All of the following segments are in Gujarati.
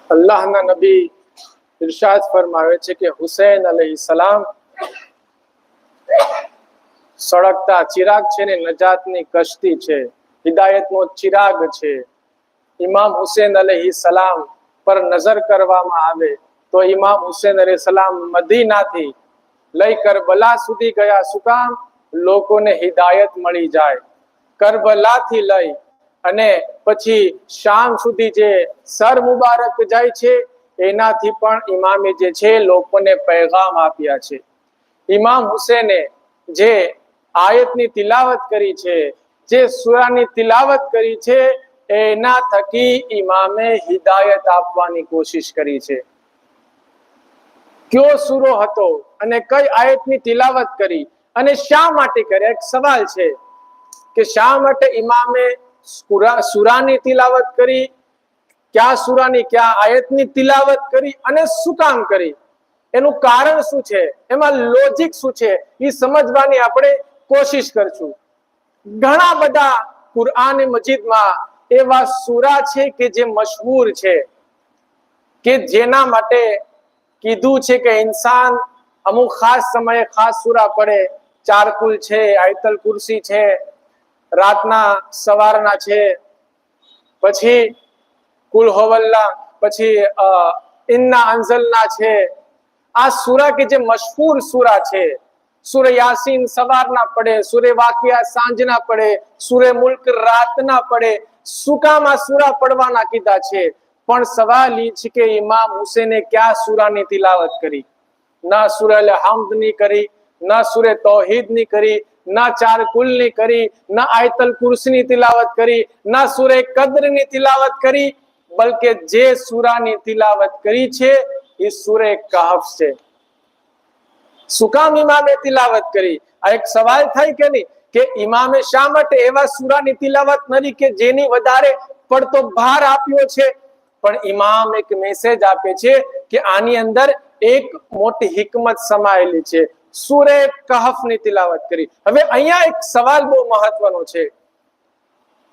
અલ્લાહના નબી ઇરશાદ ફરમાવે છે કે હુસૈન અલૈહિસ્સલામ સળગતા ચિરાગ છે ને નજાતની કશ્તી છે, હિદાયતનો ચિરાગ છે. ઇમામ હુસૈન અલૈહિસ્સલામ પર નજર કરવામાં આવે તો ઇમામ હુસૈન અલૈહિસ્સલામ મદીનાથી લઈ કરબલા સુધી ગયા. શું કામ? લોકોને હિદાયત મળી જાય. કરબલાથી લઈ અને પછી શામ સુધી જે સર મુબારક જાય છે એનાથી પણ ઇમામે જે છે લોકોને પૈગામ આપ્યા છે. ઇમામ હુસૈને જે આયતની તિલાવત કરી છે, જે સૂરાની તિલાવત કરી છે, એના થકી ઇમામે હિદાયત આપવાની કોશિશ કરી છે. કયો સૂરો હતો અને કઈ આયતની તિલાવત કરી અને શા માટે કરી? એક સવાલ છે કે શા માટે ઇમામે સૂરાની તિલાવત કરી, ક્યાં સૂરાની ક્યાં આયતની તિલાવત કરી અને શું કામ કરી? એનું કારણ શું છે? એમાં લોજિક શું છે? એ સમજવાની આપણે કોશિશ કરશું. ઘણા બધા કુરઆન મજીદમાં એવા સૂરા છે કે જે મશહૂર છે, કે જેના માટે કીધું છે કે ઇન્સાન અમુક ખાસ સમયે ખાસ સૂરા પડે. ચારકુલ છે, આયતલ કુરસી છે, રાતના સવારના છે, પછી કુલ હોવલ્લા, પછી ઇન્ના અંઝલના છે. આ સૂરા કે જે મશહૂર સૂરા છે. સૂરે યાસીન સવારના પડે, સૂરે વાકિયા સાંજના પડે, સૂરે મુલ્ક રાતના પડે. શું કામ આ સૂરા પડવાના કીધા છે? પણ સવાલ એ છે કે ઇમામ હુસૈને ક્યાં સૂરાની તિલાવત કરી? ના સૂરે અલ હમ્દ ની કરી, ના સૂરે તૌહીદ ની કરી, ના ચાર કુલ ની કરી, ના આયતલ કુર્સી ની તિલાવત કરી, ના સૂરે કદ્ર ની તિલાવત કરી. બલકે જે સૂરાની તિલાવત કરી છે એ સૂરે કહફ છે. શું કામ ઇમામે તિલાવત કરી? આ એક સવાલ થાય કે નહીં, કે ઇમામે શા માટે એવા સૂરાની તિલાવત નથી કે જેની વધારે પડતો ભાર આપ્યો છે? પણ ઇમામ એક મેસેજ આપે છે કે આની અંદર એક મોટી હિકમત સમાયેલી છે. સૂરે કહફ ની તિલાવત કરી. હવે અહીંયા એક સવાલ બહુ મહત્વનો છે.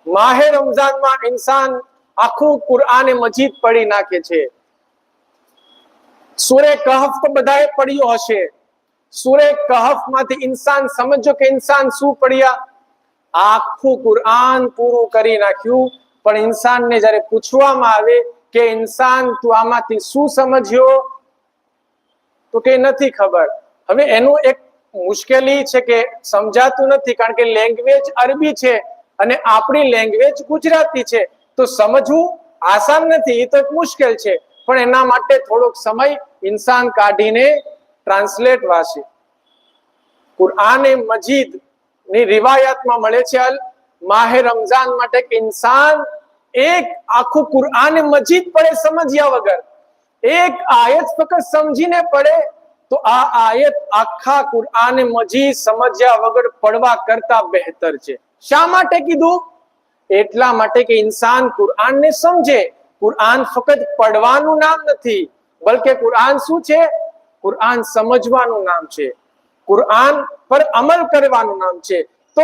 માહે રમઝાનમાં ઇન્સાન આખું કુરઆન મજીદ પઢી નાખે છે. સૂરે કહફ તો બધાએ પડ્યો હશે. સૂરે કહફ માંથી ઇન્સાન સમજો કે ઇન્સાન શું પડ્યા? આખું કુરઆન પૂરું કરી નાખ્યું. પણ ઇન્સાનને જ્યારે પૂછવામાં આવે કે ઇન્સાન તું આમાંથી શું સમજ્યો, તો કે નથી ખબર. હવે એનું એક મુશ્કેલી છે કે સમજાતું નથી, કારણ કે લેંગ્વેજ અરબી છે અને આપણી લેંગ્વેજ ગુજરાતી છે. તો સમજવું આસાન નથી, એ તો એક મુશ્કેલ છે. પણ એના માટે થોડોક સમય ઇન્સાન કાઢીને ટ્રાન્સલેટ વાંચે. કુરઆન મજીદ ની રિવાયતમાં મળે છે માહે રમઝાન માટે કે ઇન્સાન એક આખું કુરઆન મજીદ પડે સમજ્યા વગર. એક આયત ફક્ત સમજીને પડે તો આ આયત આખા કુરઆન મજીદ સમજ્યા વગર પડવા કરતા બહેતર છે. શા માટે કીધું? એટલા માટે કે ઇન્સાન કુરઆનને સમજે. કુરઆન ફક્ત પડવાનું નામ નથી, બલકે કુરઆન શું છે? કુરાન સમજવાનું નામ છે, કુરાન પર અમલ કરવાનું નામ છે. તો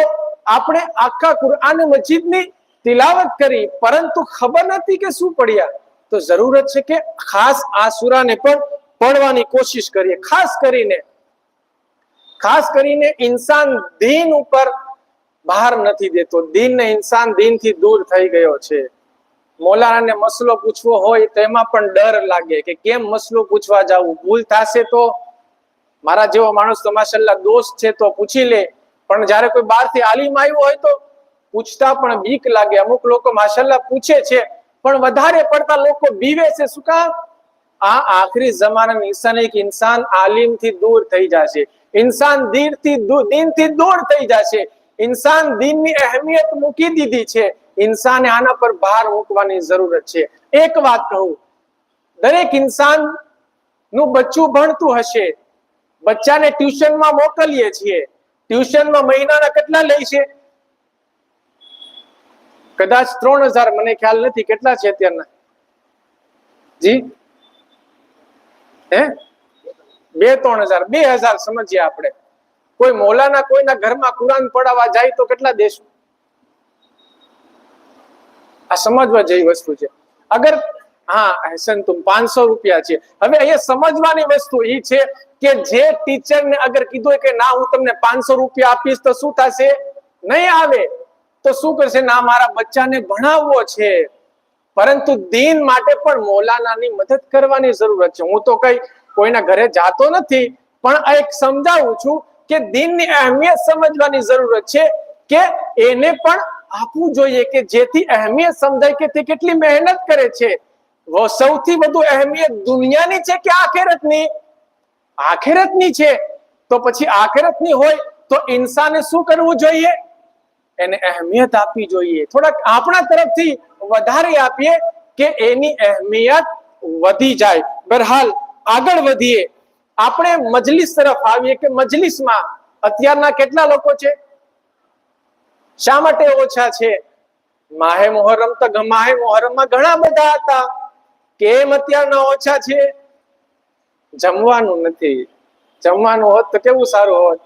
આપણે આખા કુરાન મજીદની તિલાવત કરી, પરંતુ ખબર નથી કે શું પડ્યા. તો જરૂરત છે કે ખાસ આ સૂરાને પણ પડવાની કોશિશ કરીએ. ખાસ કરીને ઇન્સાન દીન ઉપર બહાર નથી દેતો. દીનને ઇન્સાન દીનથી દૂર થઈ ગયો છે. મૌલાનાને મસલો પૂછવો હોય તો એમાં પણ ડર લાગે કે કેમ મસલો પૂછવા જવું, ભૂલ થશે તો. મારા જેવો માણસ તો માશાલ્લાહ દોસ્ત છે તો પૂછી લે, પણ જ્યારે કોઈ બહારથી આલિમ આવ્યો હોય તો પૂછતા પણ બીક લાગે. અમુક લોકો માશાલ્લાહ પૂછે છે, પણ વધારે પડતા લોકો બીવે છે. શું કામ? આ આખરી જમાનાની નિશાન એક ઇન્સાન આલિમથી દૂર થઈ જશે, ઇન્સાન દીનથી દૂર થઈ જશે. ઇન્સાન દીનની અહેમિયત મૂકી દીધી છે. ઇન્સાને આના પર ભાર મૂકવાની જરૂરત છે. એક વાત કહું, દરેક ઇન્સાન નું બચ્ચું ભણતું હશે, બચ્ચાને ટ્યુશનમાં મોકલીએ છીએ. ટ્યુશનમાં મહિનાના કેટલા લે છે? કદાચ 3000, મને ખ્યાલ નથી કેટલા છે અત્યારના. જી 2-3000, 2000 સમજીએ આપણે. કોઈ મૌલાના કોઈના ઘરમાં કુરાન પડાવવા જાય તો કેટલા દેશું? આ સમજવા જેવી વસ્તુ છે. અગર હા હસન તુમ 500 રૂપિયા છે. હવે અહીંયા સમજવાની વસ્તુ એ છે કે જે ટીચરને અગર કીધું કે ના હું તમને 500 રૂપિયા આપીશ તો શું થશે? નહીં આવે તો શું કરશે? ના, મારા બચ્ચાને ભણાવવો છે. પરંતુ દીન માટે પણ મૌલાનાની મદદ કરવાની જરૂરત છે. હું તો કઈ કોઈના ઘરે જાતો નથી, પણ આ એક સમજાવું છું કે દીનની અહેમિયત સમજવાની જરૂરત છે કે એને પણ આપવું જોઈએ કે જેથી અહેમિયત સમજાય કે તે કેટલી મહેનત કરે છે. સૌથી વધુ અહેમિયત દુનિયાની છે કે આખેરતની? આખેરતની છે. તો પછી આખેરતની હોય તો ઇન્સાને શું કરવું જોઈએ? એને અહેમિયત આપવી જોઈએ. થોડાક આપણા તરફથી વધારે આપીએ કે એની અહેમિયત વધી જાય. બહરહાલ આગળ વધીએ, આપણે મજલિસ તરફ આવીએ કે મજલિસમાં અત્યારના કેટલા લોકો છે? શા માટે ઓછા છે? માહે મોહરમ તો માહે મોહરમમાં ઘણા બધા હતા. કેમ અત્યારના ઓછા છે? જમવાનું નથી. જમવાનું હોત તો કેવું સારું હોત.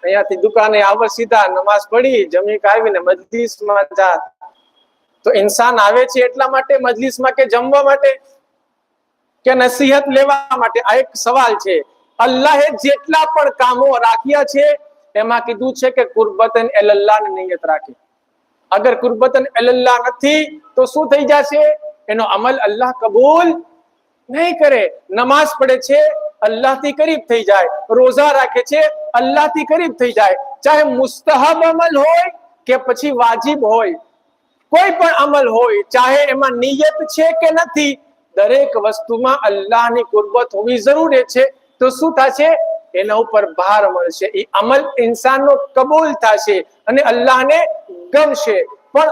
અહીંયાથી દુકાને આવો, સીધા નમાઝ પડી, જમી આવીને મજલિસમાં જા. તો ઇન્સાન આવે છે એટલા માટે મજલિસમાં કે જમવા માટે કે નસીહત લેવા માટે? આ એક સવાલ છે. અલ્લાહે જેટલા પણ કામો રાખ્યા છે એમાં કીધું છે કે કુરબતન અલ્લાહ ની નિયત રાખી. અગર કુરબતન અલ્લાહ નથી તો શું થઈ જશે? એનો અમલ અલ્લાહ કબૂલ નહીં કરે. નમાઝ પડે છે, અલ્લાહથી કરીબ થઈ જાય. રોઝા રાખે છે, અલ્લાહથી કરીબ થઈ જાય. ચાહે મુસ્તહબ અમલ હોય કે પછી વાજિબ હોય, કોઈ પણ અમલ હોય, ચાહે એમાં નિયત છે કે નથી, દરેક વસ્તુમાં અલ્લાહની કુરબત હોવી જરૂરી છે. તો શું થશે? એના ઉપર ભાર મળશે. એ અમલ ઇન્સાનનો કબૂલ થશે અને અલ્લાહને ગમશે. પણ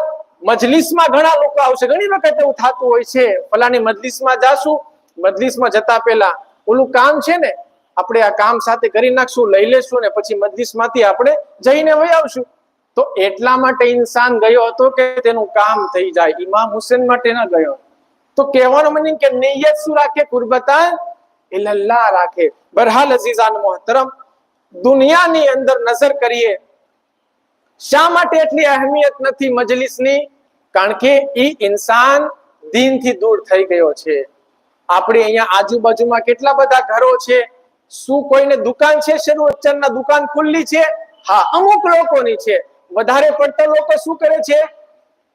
મજલિસમાં ઘણા લોકો આવશે. ઘણી વખત એવું થતું હોય છે, ફલાની મજલિસમાં જાશું, મજલિસમાં જતા પહેલા ઓલું કામ છે ને, આપણે આ કામ સાથે કરી નાખશું, લઈ લેશું ને પછી મજલિસમાંથી આપણે જઈને વહી આવશું. તો એટલા માટે ઇન્સાન ગયો હતો કે તેનું કામ થઈ જાય. ઇમામ હુસેન માટે ન ગયો. તો કહેવાનો મીનિંગ કે નિયત શું રાખે? કુરબતાન ઇલ્લાહ રાખે. બહરહાલ અઝીઝાન મોહતરમ, દુનિયાની અંદર નજર કરીએ, શા માટે એટલી અહેમિયત નથી મજલિસની? કારણ કે એ ઇન્સાન દીનથી દૂર થઈ ગયો છે. આપણે અહીંયા આજુબાજુમાં કેટલા બધા ઘરો છે. શું કોઈને દુકાન છે? શરૂઆતના દુકાન ખુલ્લી છે? હા, અમુક લોકોની છે. વધારે પડતા લોકો શું કરે છે?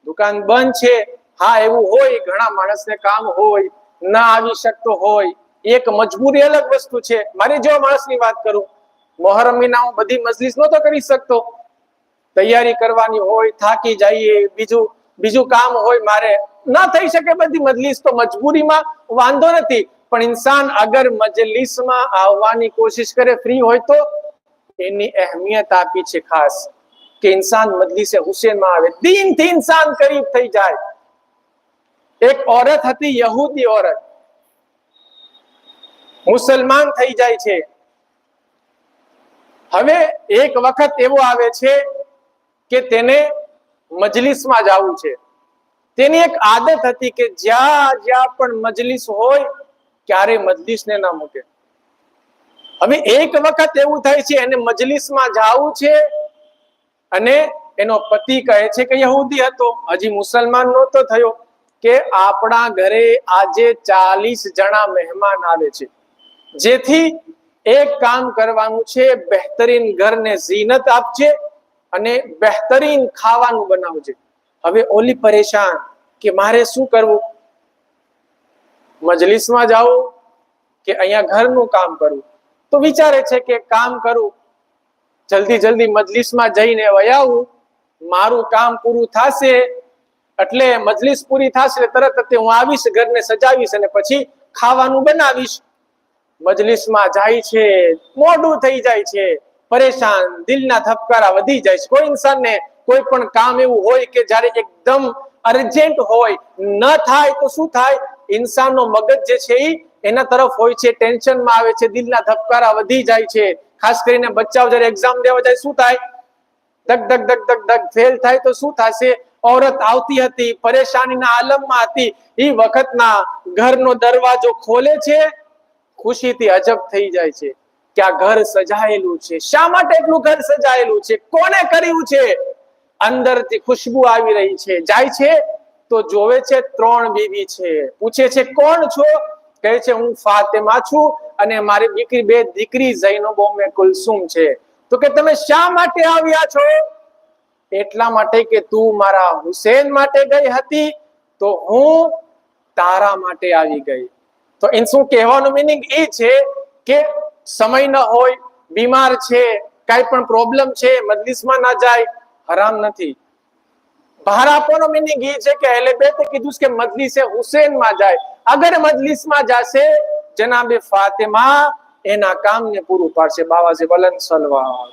દુકાન બંધ છે. હા, એવું હોય, ઘણા માણસને કામ હોય, ના આવી શકતો હોય, એક મજબૂરી અલગ વસ્તુ છે. મારી જેવા માણસની વાત કરું, મોહરમ મહિના હું બધી મજલિસ નહોતો કરી શકતો. તૈયારી કરવાની હોય, થાકી જઈએ, બીજું કામ હોય, મારે ના થઈ શકે બધી મજલિસ. તો મજબૂરીમાં વાંધો નથી, પણ ઇન્સાન અગર મજલિસમાં આવવાની કોશિશ કરે, ફ્રી હોય, તો એની અહેમિયત આપી છે ખાસ કે ઇન્સાન મજલિસે હુસેનમાં આવે, દીનથી ઇન્સાન કરીબ થઈ જાય. એક औरत હતી, યહૂદી औरत, મુસલમાન થઈ જાય છે. હવે એક વખત એવો આવે છે કે તેને મજલિસમાં જવું છે. તેની એક આદત હતી કે જ્યાં જ્યાં પણ મજલિસ હોય ક્યારે મજલિસને ના મૂકે. હવે એક વખત એવું થાય છે એને મજલિસમાં જાવું છે અને એનો પતિ કહે છે કે યહૂદી હતો, હજી મુસલમાન નહોતો થયો, કે આપણા ઘરે આજે 40 જણા મહેમાન આવે છે, જેથી એક કામ કરવાનું છે, બહેતરીન ઘરને ઝીનત આપજે અને બહેતરીન ખાવાનું બનાવજે. હવે ઓલી પરેશાન કે મારે શું કરવું, મજલિસમાં જાવું કે અહીંયા ઘરનું કામ કરવું? તો વિચારે છે કે કામ કરું, જલ્દી મજલિસમાં જઈને વયાવું, મારું કામ પૂરું થશે એટલે મજલિસ પૂરી થશે તરત જ હું આવીશ, ઘરને સજાવીશ અને પછી ખાવાનું બનાવીશ. મજલિસમાં જાય છે, મોડું થઈ જાય છે, પરેશાન, દિલના ધબકારા વધી જાય છે. કોઈ ઇન્સાનને કોઈ પણ કામ એવું હોય કે જ્યારે એકદમ અર્જન્ટ હોય, ન થાય તો શું થાય, ઇન્સાનનો મગજ જે છે એના તરફ હોય છે, ટેન્શનમાં આવે છે, દિલના ધબકારા વધી જાય છે. ખાસ કરીને બચ્ચાઓ જ્યારે એક્ઝામ દેવા જાય શું થાય, ધક ધક ધક ધક ધક ફેલ થાય તો શું થશે? औरत આવતી હતી, પરેશાનીના આલમમાં હતી, એ વખતના ઘરનો દરવાજો ખોલે છે, ખુશીથી અજબ થઈ જાય છે કે આ ઘર સજાયેલું છે. શા માટે એટલું ઘર સજાયેલું છે? કોને કર્યું છે? અંદરથી ખુશ્બુ આવી રહી છે. જાય છે તો જોવે છે 3 બીવી છે. પૂછે છે કોણ છો? કહે છે હું ફાતિમા છું અને મારી દીકરી 2 દીકરી ઝૈનબ ઉમ્મે કુલસુમ છે. તો કે તમે શા માટે આવ્યા છો? એટલા માટે કે તું મારા હુસૈન માટે ગઈ હતી તો હું તારા માટે આવી ગઈ. તો એનું શું કહેવાનું મીનિંગ એ છે કે સમય ન હોય, બીમાર છે, કઈ પણ પ્રોબ્લેમ છે, મજલિસમાં ના જાય, હરામ નથી. બહાર આપવાનો મીનિંગ એ છે કે અહેલે બેતે કીધું કે મજલિસે હુસૈન માં જાય. અગર મજલિસમાં જશે જનાબે ફાતિમા એના કામને પૂરું પાડશે. બાવાજી બલંદ સલવાત.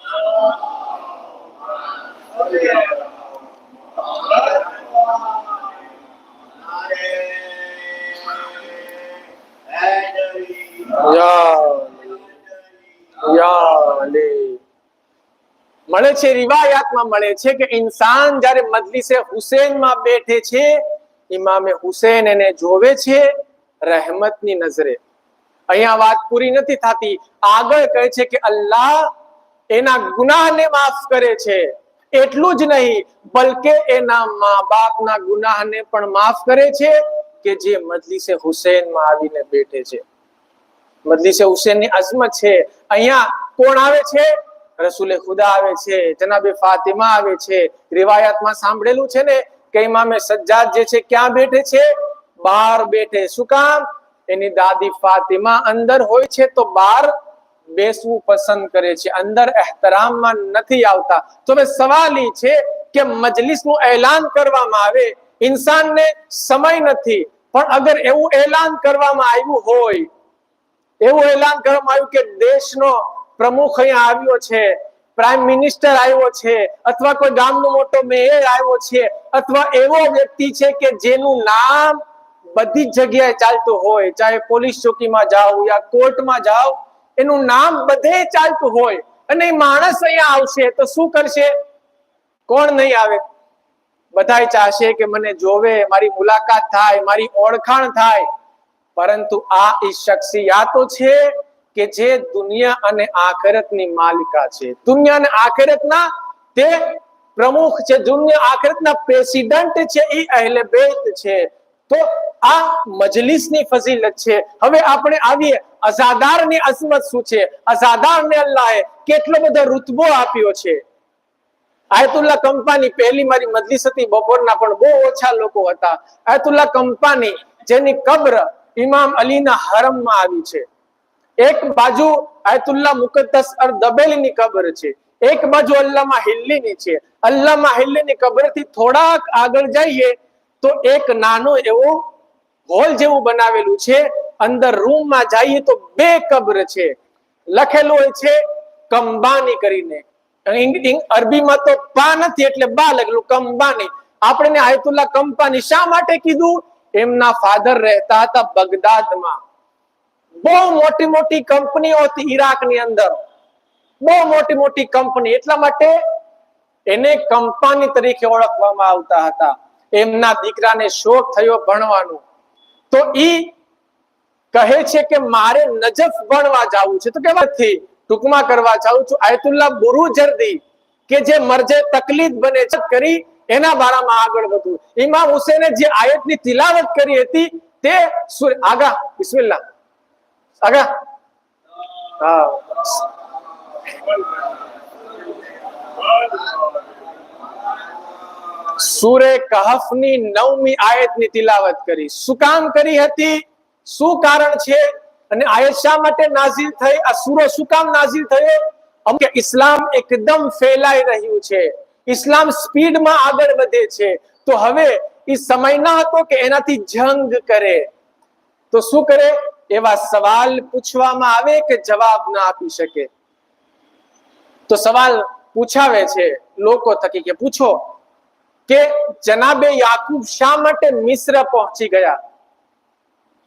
મળે છે, રિવાયાતમાં મળે છે કે ઇન્સાન જ્યારે મજલિસે હુસૈનમાં બેઠે છે, ઇમામે હુસૈન એને જોવે છે રહેમતની નજરે. અહીંયા વાત પૂરી નથી થતી, આગળ કહે છે કે અલ્લાહ એના ગુનાહને માફ કરે છે. એટલું જ નહીં બલકે એના મા બાપના ગુનાહને પણ માફ કરે છે કે જે મજલિસે હુસૈનમાં આવીને બેઠે છે. મજલિસે હુસૈનની અઝમત છે. અહીંયા કોણ આવે છે? રસૂલે ખુદા આવે છે, જનાબે ફાતિમા આવે છે. રિવાયાતમાં સાંભળેલું છે ને કે ઇમામે સજ્જાદ જે છે ક્યાં બેઠે છે? બહાર બેઠે. શું કામ? એની દાદી ફાતિમા અંદર હોય છે તો બહાર બેસવું પસંદ કરે છે, અંદર એહતરામમાં નથી આવતા. તો હવે સવાલ એ છે કે મજલિસનું એલાન કરવામાં આવે, ઇન્સાનને સમય નથી, પણ અગર એવું એલાન કરવામાં આવ્યું હોય, એવું એલાન કરવામાં આવ્યું કે દેશનો પ્રમુખ અહીંયા આવ્યો છે, પ્રાઇમ મિનિસ્ટર આવ્યો છે, અથવા કોઈ ગામનો મોટો મેયર આવ્યો છે, અથવા એવો વ્યક્તિ છે કે જેનું નામ બધી જ જગ્યાએ ચાલતું હોય, ચાહે પોલીસ ચોકીમાં જાઓ યા કોર્ટમાં જાઓ, એનું નામ બધે ચાલતું હોય અને એ માણસ અહીંયા આવશે તો શું કરશે? કોણ નહીં આવે? બધાય ચાહશે કે મને જોવે, મારી મુલાકાત થાય, મારી ઓળખાણ થાય. પરંતુ આ એ શખ્સિયાતો છે કે જે દુનિયા અને આખિરતની માલિકા છે. દુનિયા અને આખિરતના તે પ્રમુખ છે, દુનિયા આખિરતના પ્રેસિડેન્ટ છે, એ અહેલે બેત છે. તો આ મજલિસની ફઝીલત છે. હવે આપણે આવીએ અઝાદારની અઝમત શું છે? અઝાદારને અલ્લાહે કેટલો બધો રૂતબો આપ્યો છે. આયતુલ્લાહ કંપાની પહેલી મારી મજલિસ હતી બપોરના, પણ બહુ ઓછા લોકો હતા. આયતુલ્લાહ કંપાની જેની કબ્ર ઇમામ અલીના હરમમાં આવી છે. એક બાજુ આયતુલ્લાહ મુકદ્દસ અરદબેલીની કબ્ર છે, એક બાજુ અલ્લામા હિલ્લીની છે. અલ્લામા હિલ્લીની કબ્રથી થોડાક આગળ જઈએ તો એક નાનો એવો હોલ જેવું બનાવેલું છે. અંદર રૂમમાં જઈએ તો 2 કબ્ર છે. લખેલું હોય છે કંબાની કરીને. અરબીમાં તો પા નથી એટલે બા લખેલું, કંબાની. આપણે આયતુલ્લાહ કંપાની શા માટે કીધું? એમના ફાધર રહેતા હતા બગદાદમાં. બહુ મોટી મોટી કંપનીઓ હતી ઈરાકની અંદર, બહુ મોટી મોટી કંપની, એટલા માટે એને કંપાની તરીકે ઓળખવામાં આવતા હતા. એમના દીકરાને શોખ થયો ભણવાનો, તો ઈ કહે છે કે મારે નજફ ભણવા જવું છે, તો કે નથી, ટૂંકમાં કરવા જાઉં છું. આયતુલ્લાહ બુરુજર્દી કે જે મરજે તકલીફ બને છે કરી એના બારામાં આગળ વધવું. ઇમામ હુસૈને જે આયતની તિલાવત કરી હતી તે આગા બિસ્મિલ્લાહ આગા હા સૂરે કહફની 9મી આયતની તિલાવત કરી. શું કામ કરી હતી, શું કારણ છે, અને આયત શા માટે નાઝિલ થઈ, આ સૂરો શું કામ નાઝિલ થયો? કે ઇસ્લામ એકદમ ફેલાઈ રહ્યું છે, ઇસ્લામ સ્પીડમાં આગળ વધે છે, તો હવે એ સમય ન હતો કે એનાથી જંગ કરે. તો શું કરે? એવા સવાલ પૂછવામાં આવે કે જવાબ ના આપી શકે. તો સવાલ પૂછાવે છે લોકો થકી કે પૂછો કે જનાબે યાકૂબ શા માટે મિસ્ર પહોંચી ગયા?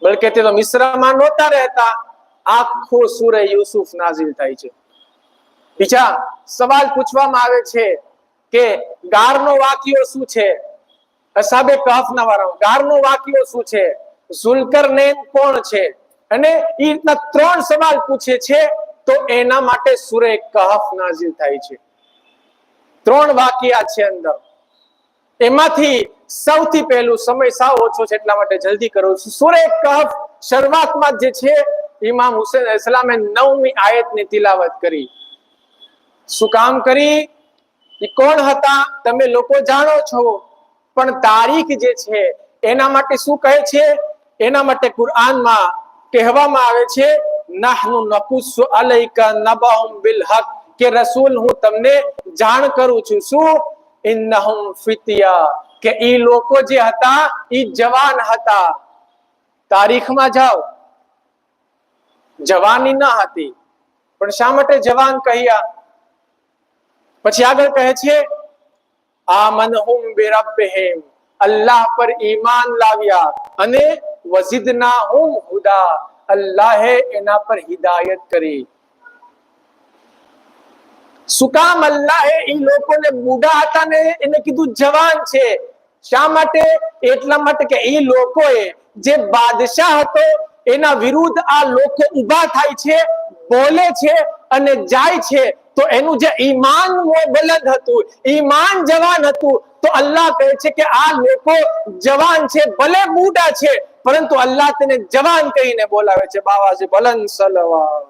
બલકે તે તો મિસ્રમાં નહોતા રહેતા. આખો સૂરે યુસુફ નાઝિલ થાય છે. બીજા સવાલ પૂછવામાં આવે છે કે ગારનો વાક્યો શું છે? અસાબે કહફના વાળા ગારનો વાક્યો શું છે? ઝુલ્કરનૈન કોણ છે? અને એ રીતના 3 સવાલ પૂછે છે. તો એના માટે સૂરે કહફ નાઝિલ થાય છે. 3 વાક્યા છે અંદર. એમાંથી સૌથી પહેલું, સમય સાવ ઓછો છે એટલા માટે જલ્દી કરું છું. સૂરે કહફ શરૂઆતમાં જે છે ઇમામ હુસૈન અલૈહિસ્સલામે 9મી આયતની તિલાવત કરી. શું કામ કરી? એ કોણ હતા તમે લોકો જાણો છો, પણ તારીખ જે છે એના માટે શું કહે છે? એના માટે કુરઆનમાં કહેવામાં આવે છે નહનુ નકુસ્સુ અલૈકા નબઅહુમ બિલ હક, કે રસૂલ હું તમને જાણ કરું છું શું? ઇન્નહુમ ફિત્યા, કે ઈ લોકો જે હતા ઈ જવાન હતા. તારીખમાં જાઓ, જવાની ન હતી, પણ શા માટે જવાન કહ્યા? પછી આગળ કહે છે આમનહુમ બિરબ્બિહિમ, અલ્લાહ પર ઈમાન લાવ્યા, અને વઝિદનાહુમ હુદા, અલ્લાહે એના પર હિદાયત કરી. શું કામ અલ્લાહે એ લોકોને બુઢા હતા ને એને કીધું જવાન છે? શા માટે? એટલા માટે કે એ લોકોએ જે બાદશાહ હતો એના વિરુદ્ધ આ લોકો ઊભા થાય છે, બોલે છે અને જાય છે, તો એનું જે ઈમાન બલંદ હતું, ઈમાન જવાન હતું, તો અલ્લાહ કહે છે કે આ લોકો જવાન છે, ભલે બુઢા છે, પરંતુ અલ્લાહ તેને જવાન કહીને બોલાવે છે. બાવાજી બલંદ સલવાત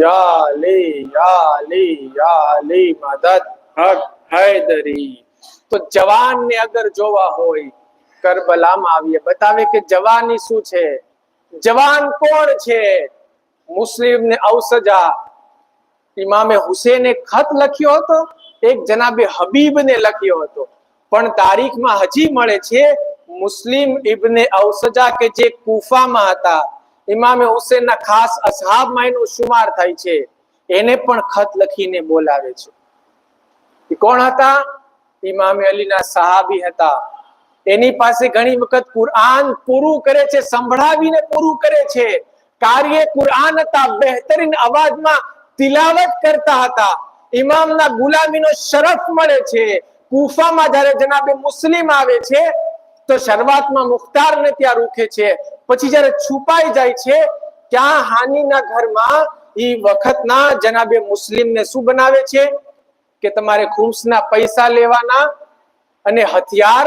યા અલી મદદ હક હૈદરી. તો જવાનને અગર જોવા હોય, કરબલામાં આવીએ, બતાવે કે જવાની શું છે, જવાન કોણ છે? મુસ્લિમ ને ઔસજા ઇમામે હુસૈને ખત લખ્યો હતો, એક જનાબે હબીબને લખ્યો હતો, પણ તારીખમાં હજી મળે છે મુસ્લિમ ઇબ્ને ઔસજા કે જે કૂફામાં હતા, ઇમામે હુસૈનના ખાસ અસહાબમાં એનો શુમાર થાય છે, એને પણ ખત લખીને બોલાવે છે. એ કોણ હતા? ઇમામે અલીના સહાબી હતા. એની પાસે ઘણી વખત કુરઆન પૂરું કરે છે, સંભળાવીને પૂરું કરે છે. કાર્ય કુરઆન હતા, બહેતરીન અવાજમાં તિલાવત કરતા હતા. ઇમામના ગુલામીનો શરફ મળે છે. કૂફામાં જ્યારે જનાબે મુસ્લિમ આવે છે તો શરૂઆતમાં મુખ્તારને ત્યાં રૂખે છે, પછી જ્યારે છુપાઈ જાય છે ત્યાં હાનીના ઘરમાં એ વખતના જનાબે મુસ્લિમને શું બનાવે છે કે તમારે ખુમ્સના પૈસા લેવાના અને હથિયાર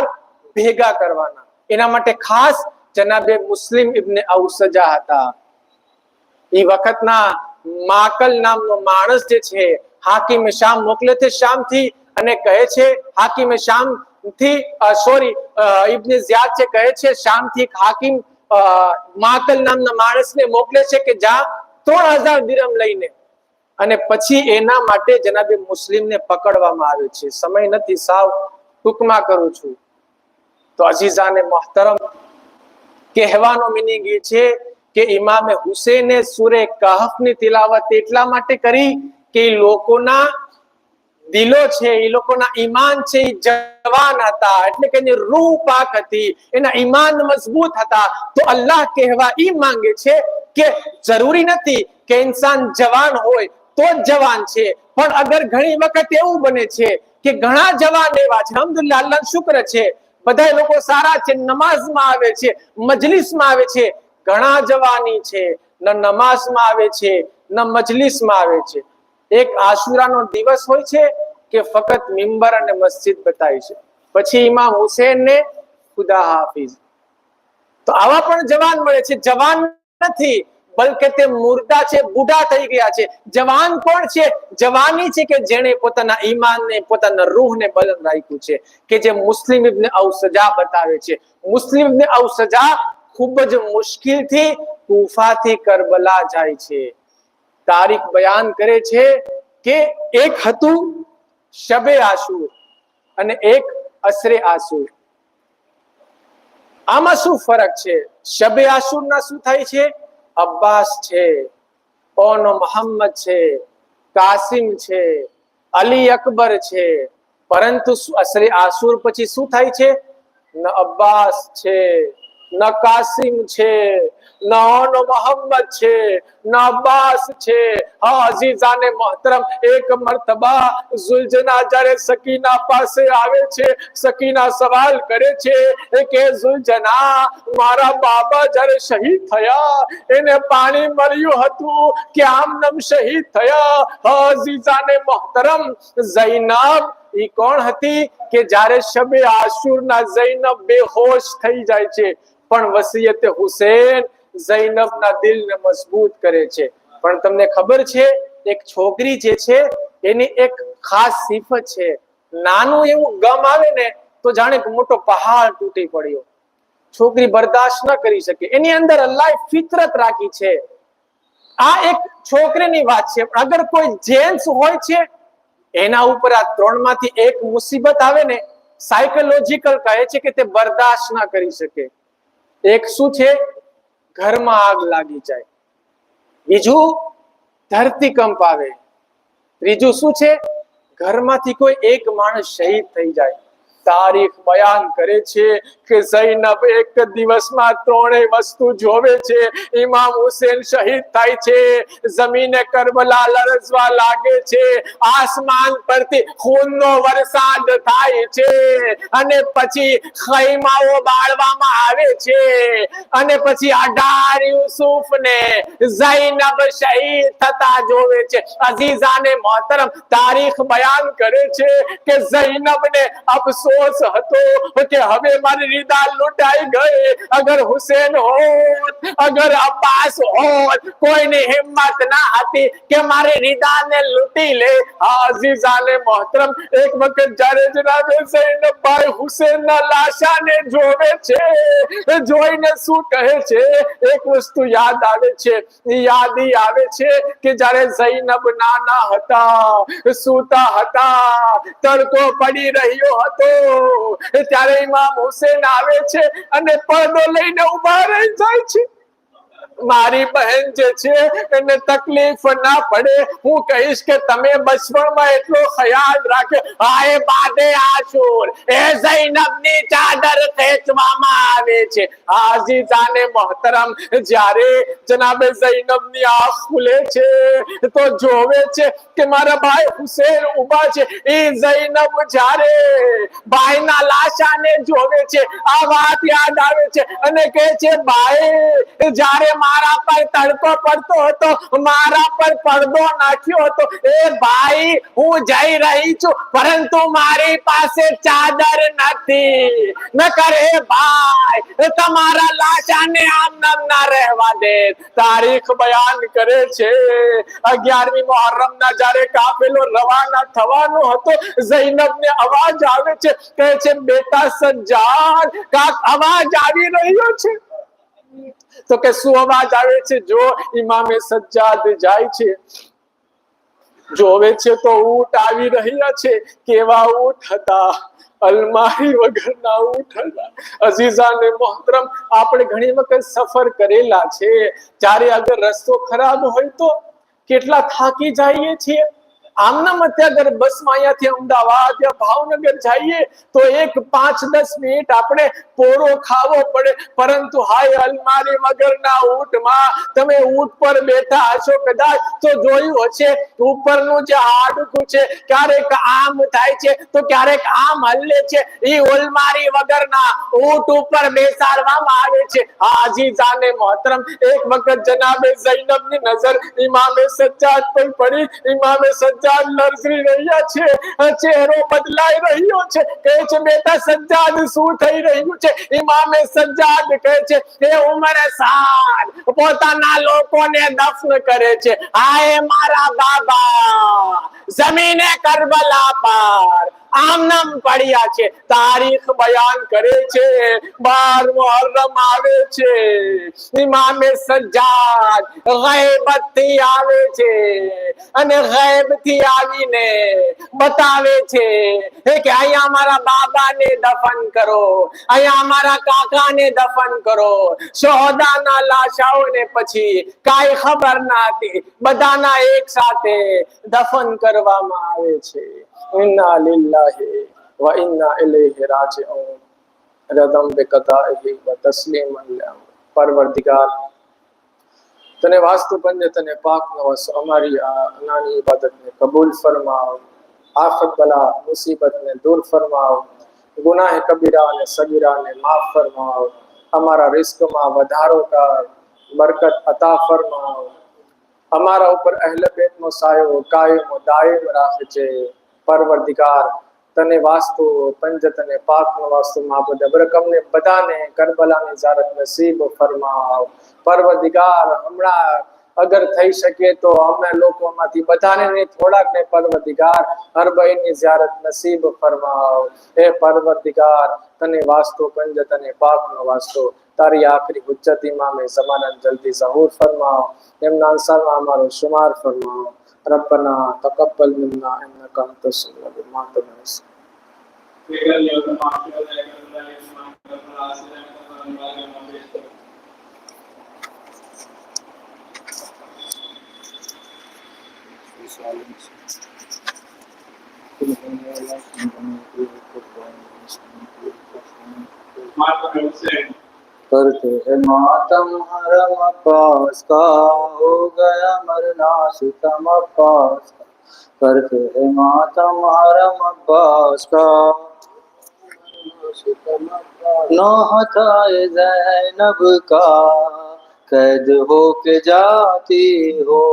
ભેગા કરવાના. એના માટે ખાસ જનાબે મુસ્લિમ ઇબ્ને ઔસજા હતા. એ વખતના માકલ નામનો માણસ જે છે હાકિમે શામ મોકલે છે શામથી, અને કહે છે હાકિમે શામ થી ઇબ્ને ઝિયાદ છે કહે છે શામથી હાકિમ માકલ નામના માણસને મોકલે છે કે જા 3000 દિરહમ લઈને, અને પછી એના માટે જનાબે મુસ્લિમને પકડવામાં આવે છે. સમય નથી, સાવ ટૂંકમાં કરું છું. તો અઝીઝાને મોહતરમ, કહેવાનો મિનિંગ એ છે કે ઇમામે હુસૈને સૂરે કહફની તિલાવત એટલા માટે કરી કે લોકોના દિલો છે, એ લોકોના ઈમાન છે એ જવાન હતા, એટલે કે એની રૂહ પાક હતી, એના ઈમાન મજબૂત હતા. તો અલ્લાહ કહેવા ઈ માંગે છે કે જરૂરી નથી કે ઇન્સાન જવાન હોય તો જ જવાન છે, પણ અગર ઘણી વખત એવું બને છે કે ઘણા જવાન એવા છે, અલ્હમ્દુલિલ્લાહ, અલ્લાહનો શુક્ર છે, બધા લોકો સારા છે, નમાઝમાં આવે છે, મજલિસમાં આવે છે. ઘણા જવાની છે, ન નમાઝમાં આવે છે, ન મજલિસમાં આવે છે. એક આશુરાનો દિવસ હોય છે કે ફક્ત મિંબર અને મસ્જિદ બતાવી છે, પછી ઇમામ હુસેન ને ખુદા હાફિઝ. તો આવા પણ જવાન મળે છે. જવાન નથી, બલકે તે મુર્દા છે, બુઢા થઈ ગયા છે. જવાન કોણ છે? જવાની છે કે જેણે પોતાના ઈમાનને, પોતાના રૂહને બલંદ રાખ્યું છે, કે જે મુસ્લિમ ઇબ્ન ઔસજા બતાવે છે. મુસ્લિમ ઇબ્ન ઔસજા ખૂબ જ મુશ્કેલથી કૂફાથી કરબલા જાય છે. તારીખ બયાન કરે છે કે એક હતું શબે આશુર અને એક અસરે આશુર. આમાં શું ફરક છે? શબે આશુર ના શું થાય છે? અબ્બાસ છે, ઓનો મોહમ્મદ છે, કાસિમ છે, અલી અકબર છે. પરંતુ અસરે આશુર પછી શું થાય છે? ન અબ્બાસ છે, ન કાસિમ છે, ન ઓનો મોહમ્મદ છે, ન અબ્બાસ છે. હા અઝીઝાને મોહતરમ, એક મર્તબા ઝુલજના જ્યારે સકીના પાસે આવે છે, સકીના સવાલ કરે છે કે ઝુલજના, મારા બાબા જ્યારે શહીદ થયા એને પાણી મળ્યું હતું કે આમનામ શહીદ થયા? અઝીઝાને મોહતરમ, ઝૈનબ ઈ કોણ હતી કે જ્યારે શબે આશુરના ઝૈનબ બેહોશ થઈ જાય છે, પણ વસિયત હુસેન ઝૈનબના દિલને મજબૂત કરે છે. પણ તમને ખબર છે, એક છોકરી જે છે એની એક ખાસ સિફત છે. નાનું એવું ગમ આવે ને તો જાણે કે મોટો પહાડ તૂટી પડ્યો. છોકરી બરદાશ્ત ન કરી શકે. એની અંદર અલ્લાહે ફિતરત રાખી છે. આ એક છોકરીની વાત છે. અગર કોઈ જેન્ટ્સ હોય છે, એના ઉપર આ ત્રણમાંથી એક મુસીબત આવે ને, સાયકોલોજીકલ કહે છે કે તે બરદાશ્ત ના કરી શકે. એક શું છે? ઘરમાં આગ લાગી જાય. બીજું, ધરતીકંપ આવે. ત્રીજું શું છે? ઘરમાંથી કોઈ એક માણસ શહીદ થઈ જાય. તારીખ બયાન કરે છે કે ઝૈનબ એક દિવસમાં ત્રણેય વસ્તુ જોવે છે. ઇમામ હુસેન શહીદ થાય છે, જમીને કરબલા લરઝવા લાગે છે, આસમાન પરથી ખૂનનો વરસાદ થાય છે, અને પછી ખૈમાઓ બાળવામાં આવે છે, અને પછી 18 યુસુફને ઝૈનબ શહીદ થતા જોવે છે. અઝીઝાને મોહતરમ, તારીખ બયાન કરે છે કે ઝૈનબને અફસોસ હતો કે હવે મારી રીદા લૂંટાઈ ગઈ. અગર હુસેન હોત, અગર અબ્બાસ હોત, કોઈની હિંમત ના હતી કે મારી રીદાને લૂંટી લે. અઝીઝાને મોહતરમ, એક વખત જ્યારે જનાબે ઝૈનબભાઈ હુસેનના લાશાને જોવે છે, જોઈને શું કહે છે? એક વસ્તુ યાદ આવે છે. યાદી આવે છે કે જ્યારે ઝૈનબ નાના હતા, સૂતા હતા, તડકો પડી રહ્યો હતો, ત્યારે ઇમામ હુસેન આવે છે અને પડદો લઈને ઉભા રહી જાય છે. મારી બહેન જે છે એને તકલીફ ના પડે, હું કહીશ કે તમે બચપણમાં એટલો ખ્યાલ રાખ્યો. આએ બાદે આશુર એ ઝૈનબની ચાદર ખેંચવામાં આવે છે. આઝીઝાને મોહતરમ, જ્યારે જનાબે ઝૈનબની આંખ ખુલે છે તો જોવે છે કે મારા ભાઈ હુસેન ઊભા છે. એ ઝૈનબ જ્યારે ભાઈના લાશાને જોવે છે, આ વાત યાદ આવે છે અને કહે છે, ભાઈ જ્યારે મારા પર તડકો પડતો હતો, મારા પર પડદો નાખ્યો હતો, એ ભાઈ હું જઈ રહી છું, પરંતુ મારી પાસે ચાદર નથી. ન કરે ભાઈ, તમારા લાશાને આમ નામ ના રહેવા દે. તારીખ બયાન કરે છે 11મી મુહર્રમના જ્યારે કાફેલો રવાના થવાનો હતો, ઝૈનબને અવાજ આવે છે, કહે છે, બેટા સજ્જાદ, કાક અવાજ આવી રહ્યો છે. તો કે શું અવાજ આવે છે? જો ઇમામે સજ્જાદ જાય છે, જોવે છે તો ઊંટ આવી રહ્યા છે. કેવા ઊંટ હતા? અલમારી વગરના ઊંટ હતા. અઝીઝાને મોહતરમ, આપણે ઘણી વખત સફર કરેલા છે. જ્યારે અગર રસ્તો ખરાબ હોય તો કેટલા થાકી જઈએ છીએ. આમનામ અત્યારે બસમાં અહીંયાથી અમદાવાદ યા ભાવનગર જઈએ તો 1-5-10 મિનિટ આપણે પોરો ખાવો પડે, પરંતુ હાય અલમારી વગરના ઊંટમાં તમે ઊંટ પર બેઠા હશો કદાચ તો જોયું હશે ઉપરનું જે હાડકું છે ક્યારેક આમ થાય છે તો ક્યારેક આમ હલે છે, એ અલમારી વગરના ઊંટ ઉપર બેસાડવામાં આવે છે। હાજી જાને મોહતરમ, એક વખત જનાબે ઝૈનબની નજર ઇમામે સજ્જાદ પર પડી। ઇમામે સજ્જાદ લરઝી રહ્યા છે, ચહેરો બદલાઈ રહ્યો છે, કહે છે બેટા સજ્જાદ શું થઈ રહ્યું છે? ઇમામે સજ્જાદ કહે છે એ ઉમરે સાદ પોતાના લોકોને દફન કરે છે। આય મારા બાબા જમીને કરબલા પર આમનામ પડ્યા છે। તારીખ બયાન કરે છે 12 મુહર્રમ આવે છે, ઇમામે સજ્જાદ ગૈબત થી આવે છે અને ગૈબ થી આવીને બતાવે છે કે અહીંયા અમારા બાબાને દફન કરો, અહીંયા અમારા કાકાને દફન કરો। શહોદાના લાશાઓને પછી કાઈ ખબર ના હતી, બધાના એક સાથે દફન કરવામાં આવે છે। ઇન્ના લિલ્લાહિ વ ઇન્ના ઇલૈહિ રાજીઉન રદમ બિકદાઇહી વ તસ્લીમન લહુ। પરવરદિગાર તને વાસ્તુ પંજે તને પાક નવાસો અમારી આ નાની ઇબાદતને કબૂલ ફરમાવ, આફત બલા મુસીબતને દૂર ફરમાવ, ગુનાહ કબીરા અને સગીરાને માફ ફરમાવ, અમારા રિસ્કમાં વધારો કર, બરકત અતા ફરમાવ, અમારા ઉપર અહેલ બેતનો સાયો કાયમ દાયમ રાખજે। પરવરદિગાર તને વાસ્તુ પંજ તને પાક વાસ્તુ માબુદ અબરકમને બધાને કરબલાની ઝિયારત નસીબ ફરમાવ। પરવરદિગાર હમણાં અગર થઈ શકે તો અમે લોકોમાંથી બધાને ને થોડાક ને પરવરદિગાર હરબઈની ઝિયારત નસીબ ફરમાવ। હે પરવરદિગાર તને વાસ્તુ પંજ તને પાક વાસ્તુ તારી આખરી હુજ્જત ઇમામે ઝમાના જલ્દી ઝહૂર ફરમાવ, એમના અંસારમાં અમારો શુમાર ફરમાવ। ربنا تقبل منا انك انت السميع العليم। करते हैं मातम हरम अब्बास का, हो गया मरना सितम अब्बास का। करते हैं मातम हरम अब्बास का, नौहा था ज़ैनब का कैद हो के जाती हो,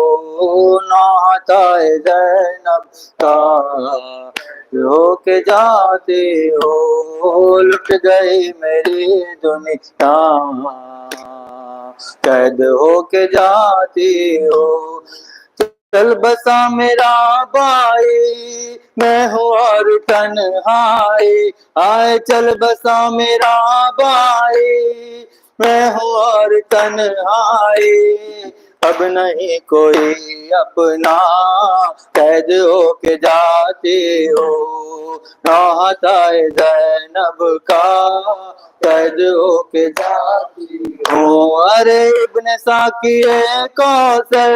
नौहा था ज़ैनब का हो के जाती हो, लुट गई मेरी दुनिया कैद हो के जाती हो। चल बसा मेरा भाई मैं हूँ और तन्हाई, आए चल बसा मेरा भाई मैं हूँ और तन्हाई, अब नहीं कोई अपना कैद हो के जाती हो, नौहताए ज़ैनब का कैद हो के जाती हो। अरे इब्ने साकिए कौसर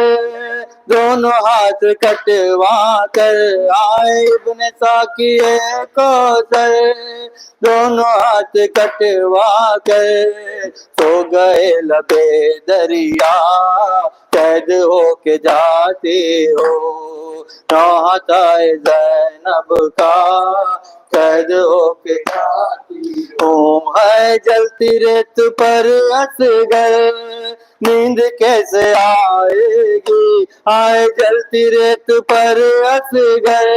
दोनों हाथ कटवा कर आए, इब्ने साकिए कौसर दोनों हाथ कटवा कर सो गए लबे दरिया कैद हो के जाते हो, नौहताए ज़ैनब का कैद हो के जाती हो। है जलती रेत पर असगर नींद कैसे आएगी, आए जलती रेत पर असगर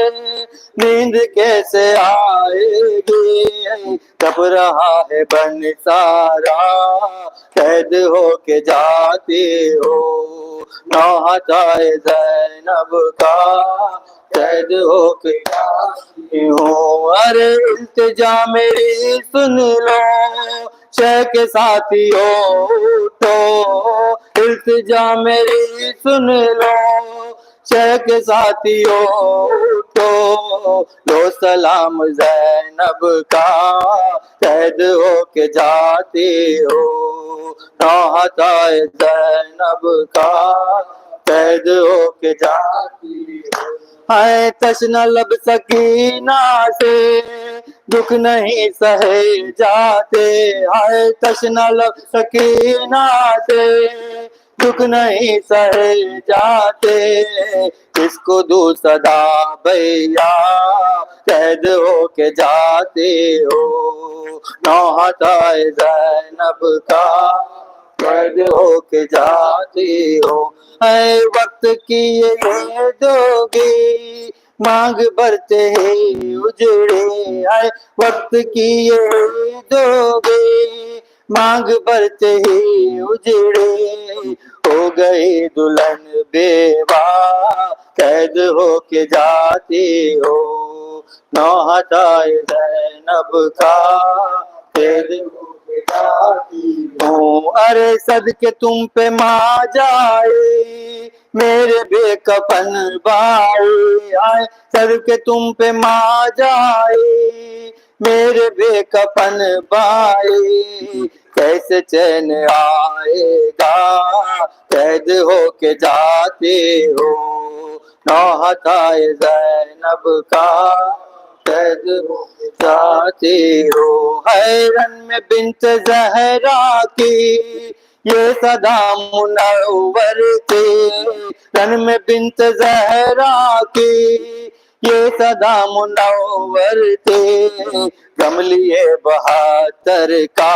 नींद कैसे आएगी, कब रहा है बन सारा कैद हो के जाती हो, नौहताए ज़ैनब का कैद हो के जाती हो। अरे इल्तिजा मेरी सुन लो शेख के साथियों उठो, इल्तिजा मेरी सुन लो शेख के साथियों उठो, लो सलाम ज़ैनब का कैद हो के जाती हो, नौहताए ज़ैनब का कैद हो के जाती हो। है तश्न लब सकीना से दुख नहीं सहे जाते, है तश्न लब सकीना से दुख नहीं सहे जाते, इसको दो सदा भैया कैद हो के जाते हो, नौहताए जैनब का कैद हो के जाते हो। है वक्त की ये दोगी मांग भरते ही उजड़े, है वक्त की ये दोगी मांग भरते ही उजड़े, हो गई दुल्हन बेवा कैद हो के जाती हो, नौहताए जैनब का कैद हो के जाती हो। अरे सदके तुम पे माँ जाए मेरे बेकफन भाई, आए सदके तुम पे माँ जाए मेरे बेकफन भाई, कैसे चैन आएगा कैद हो के जाते हो, नौहताए जैनब का कैद हो के जाते हो। हैरन में बिन्त जहरा की ये सदा मुनव्वर थे, रन में बिन्त जहरा की ये सदा मुनव्वर थे, गम लिए बहादुर का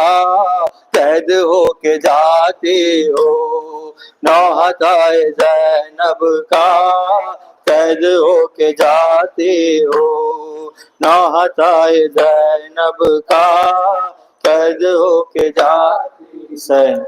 कैद हो के जाते हो, नौहताए जैनब का कैद हो के जाते हो, नौहताए जैनब का कैद हो के जाते। सैन